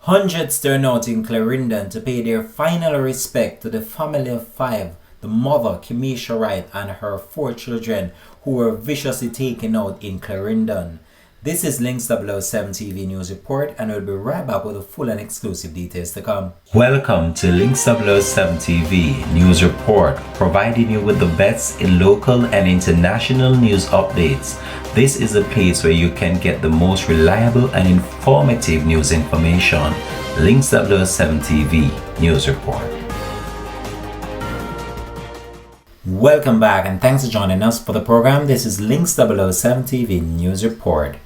Hundreds turn out in Clarendon to pay their final respect to the family of five, the mother, Kimisha Wright, and her four children who were viciously taken out in Clarendon. This is Links 007 TV News Report, and we'll be right back with the full and exclusive details to come. Welcome to Links 007 TV News Report, providing you with the best in local and international news updates. This is a place where you can get the most reliable and informative news information. Links 007 TV News Report. Welcome back and thanks for joining us for the program. This is Links 007 TV News Report.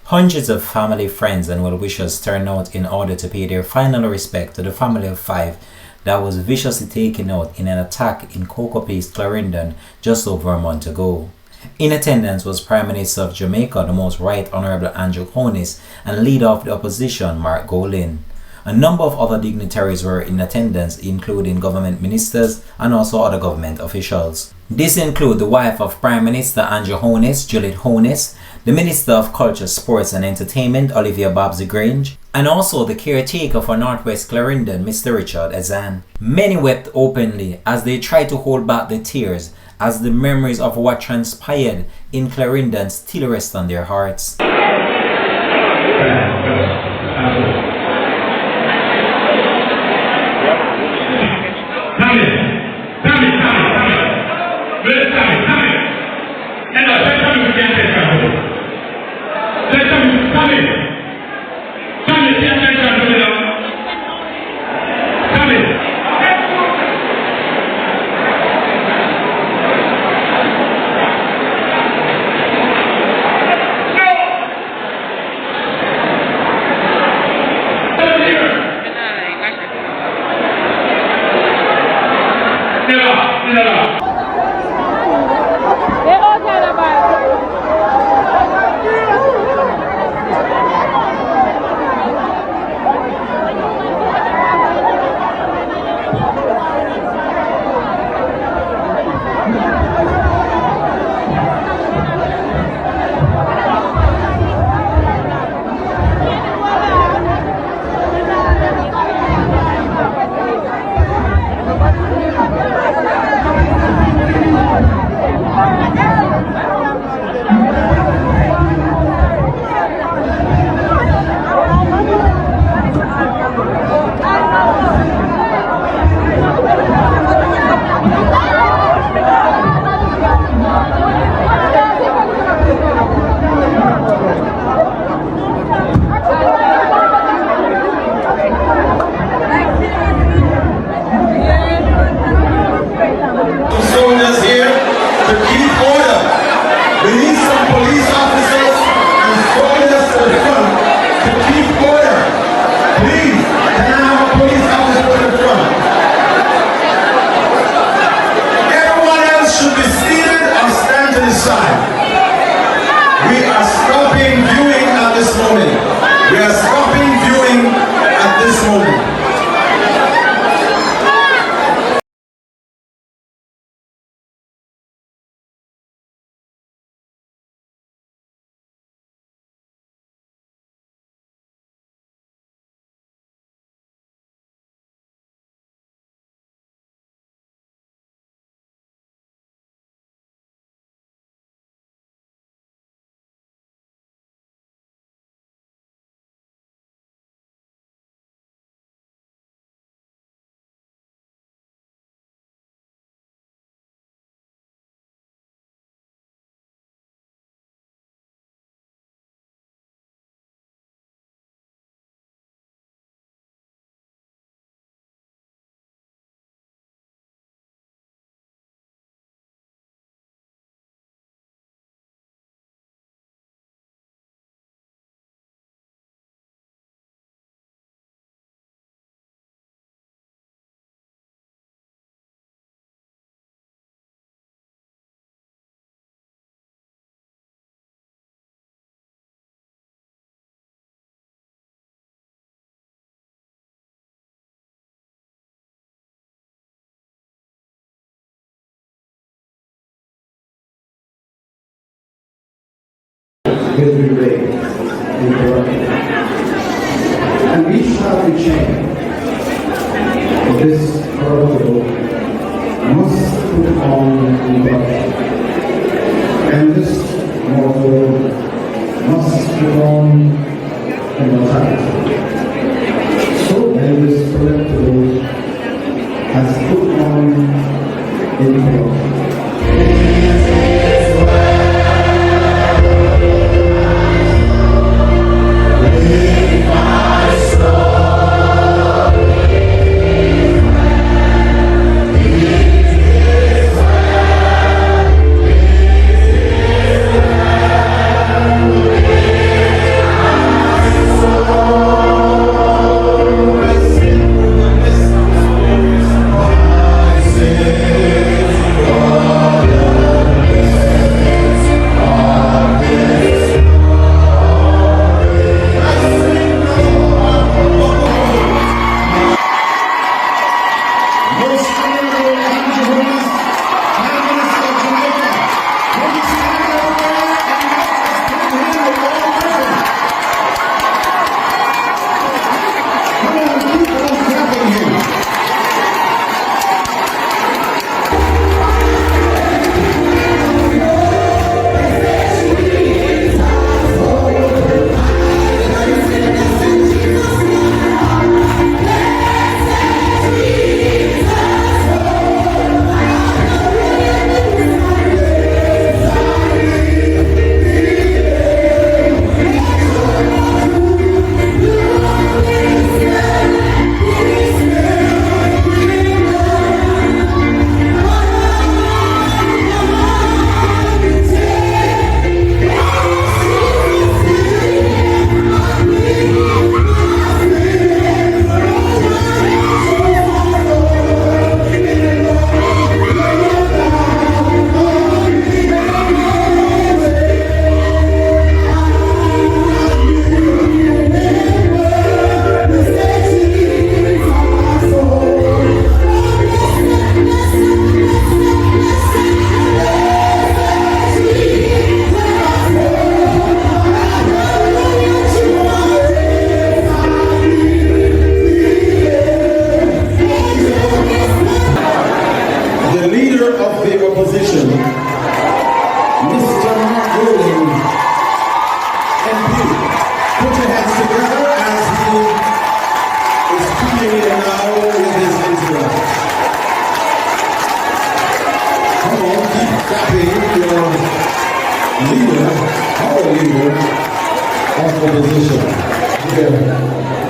Hundreds of family, friends and well-wishers turned out in order to pay their final respect to the family of five that was viciously taken out in an attack in Cocoa Place, Clarendon just over a month ago. In attendance was Prime Minister of Jamaica, the Most Right Honorable Andrew Holness, and Leader of the Opposition, Mark Golin. A number of other dignitaries were in attendance, including government ministers and also other government officials. This include the wife of Prime Minister Andrew Holness, Juliet Holness, the Minister of Culture, Sports and Entertainment, Olivia Babsy-Grange, and also the caretaker for Northwest Clarendon, Mr. Richard Azan. Many wept openly as they tried to hold back the tears as the memories of what transpired in Clarendon still rest on their hearts. will be raised in corruption. And we shall every chain. This protocol must put on incorruption, and this mortal must put on immortality. So then this protocol has put on incorruption.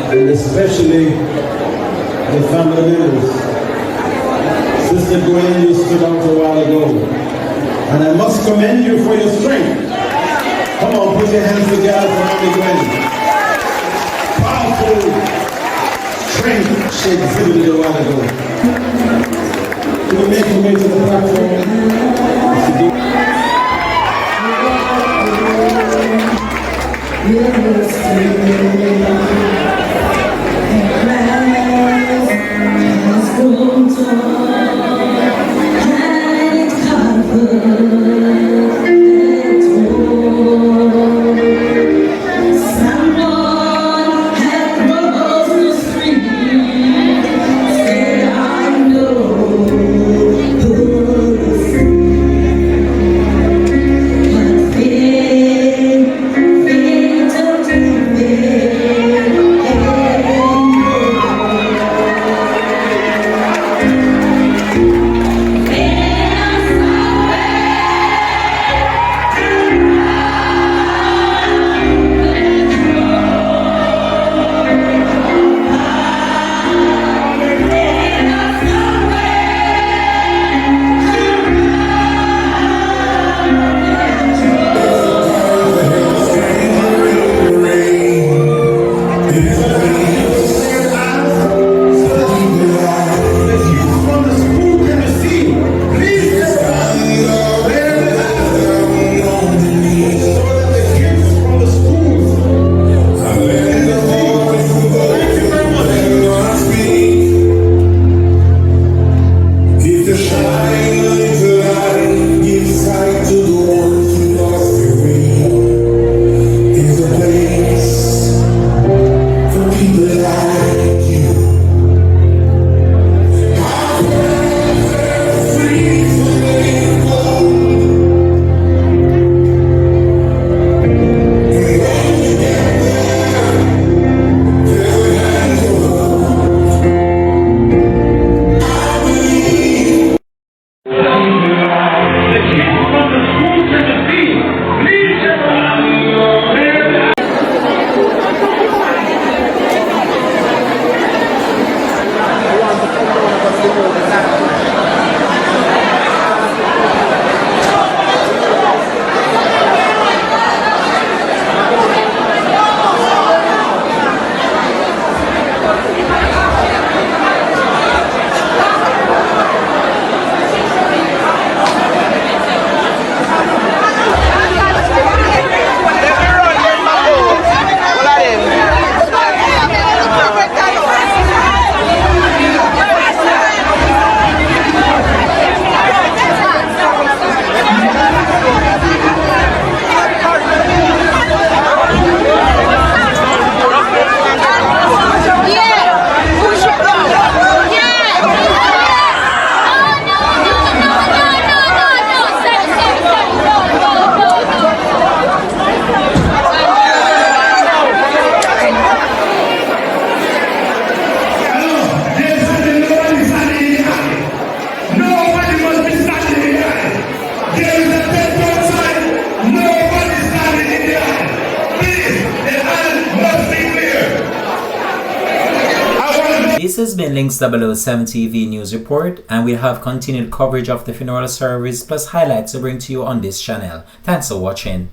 And especially the family members. Sister Gwen, you stood out a while ago, and I must commend you for your strength. Come on, put your hands together for Mommy Gwen. Powerful strength she exhibited a while ago. Can you make your way to the platform? This has been Links 007 TV News Report, and we'll have continued coverage of the funeral service plus highlights to bring to you on this channel. Thanks for watching.